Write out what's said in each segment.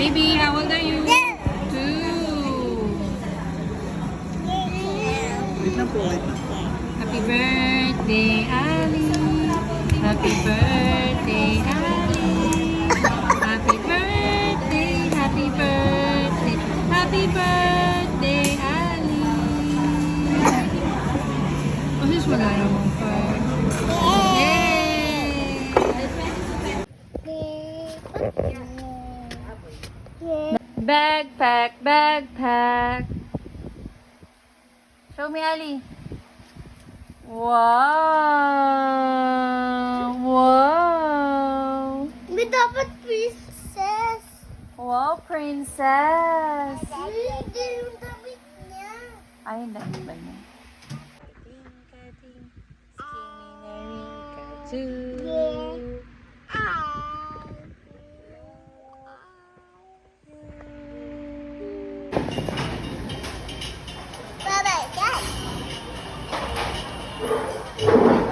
Baby, how old are you? 2. Wait lang po. Happy birthday, Ali. Happy birthday, Ali. Happy birthday, happy birthday, happy birthday, Ali. Oh, sis, wala naman pa. Yay! Backpack, backpack. Show me, Ali. Wow! Wow! May dapat princess. Wow, princess! Hindi yung damit niya. Ay, dami ba niya? Bye-bye, Dad.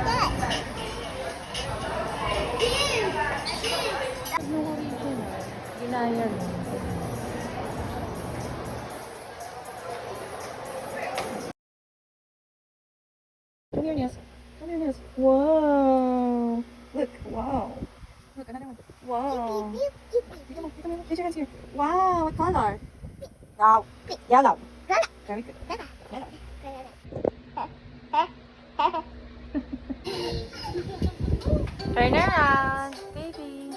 Dad. Ginaya mo. Come here, Nias. Come here, Nias. Wow! Look, wow. Look, another one. Wow. Beep, beep, beep. Come on, come on. Raise your hands here. Wow, what color? Wow. Yellow. Very good. Yellow. Turn around, baby.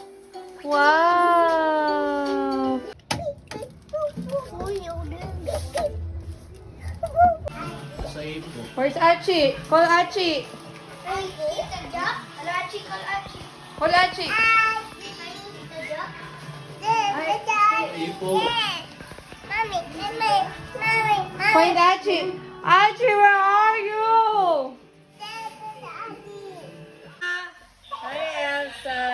Wow. Where's Archie? Call Archie. Call Archie. Find Archie. Archie, where are you? Hi, Elsa.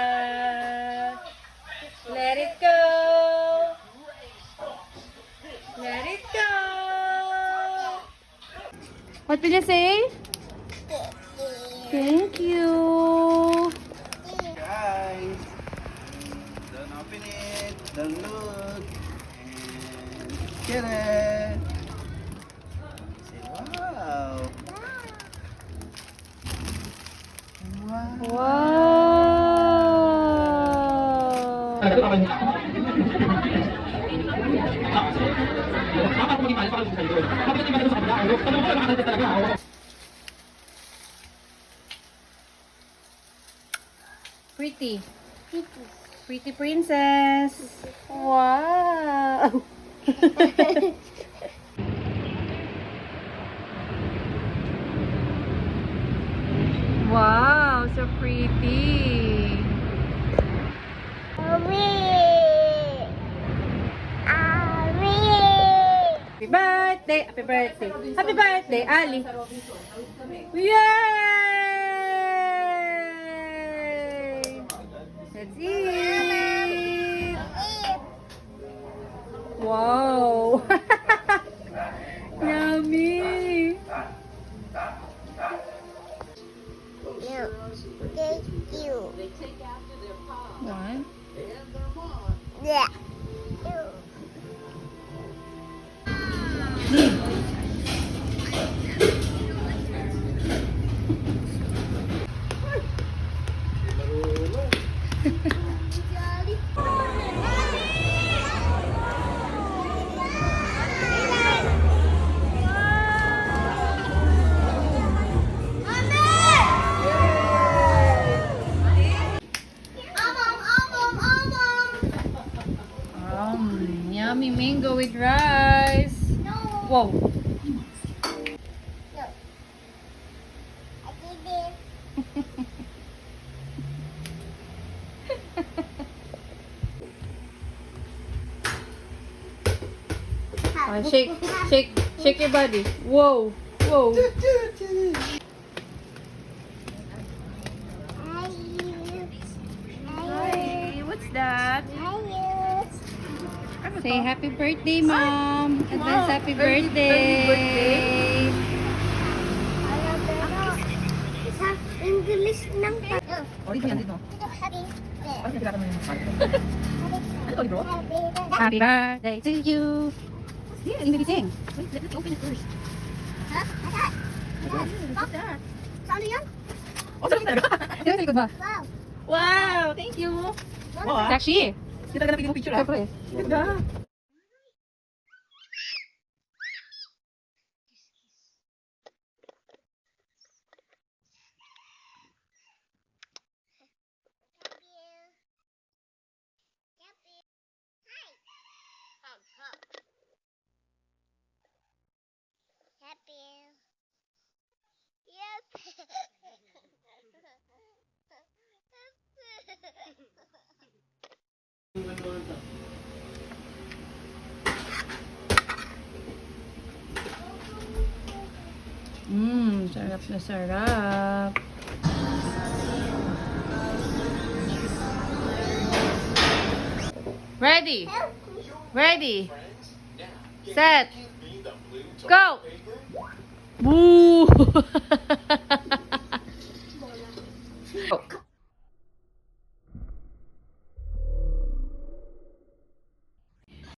Let it go. Let it go. What did you say? Thank you. Guys, don't open it. Don't look. And get it. Say wow. Wow. Wow. Pretty. Pretty princess. Wow. Wow, so pretty. Happy birthday! Happy birthday! Happy birthday, Ali! Yay! Let's eat! Wow! Yummy! Thank you. What? Yeah. Yummy mango with rice. No. Whoa. No. I did it. Shake your body. Whoa, whoa. Hi, what's that? Say happy birthday, Mom. Advance happy birthday. Sa English ng Origin yan dito. happy Ano pinagkakamayan mo? Ito, bro. Happy Happy birthday to you. Yeah, you maybe sing. Wait, let's open it first. Huh? What's that? Ano yan? Oh, sarap talaga. Di ba, sa likod ba? Wow. Wow, thank you. Wow, ah. Taxi. Hindi talaga napili mo picture, ah. Siyempre. Ganda. Happy. Yep. Sarap na sarap. Ready. Ready. Set. Go. Woo!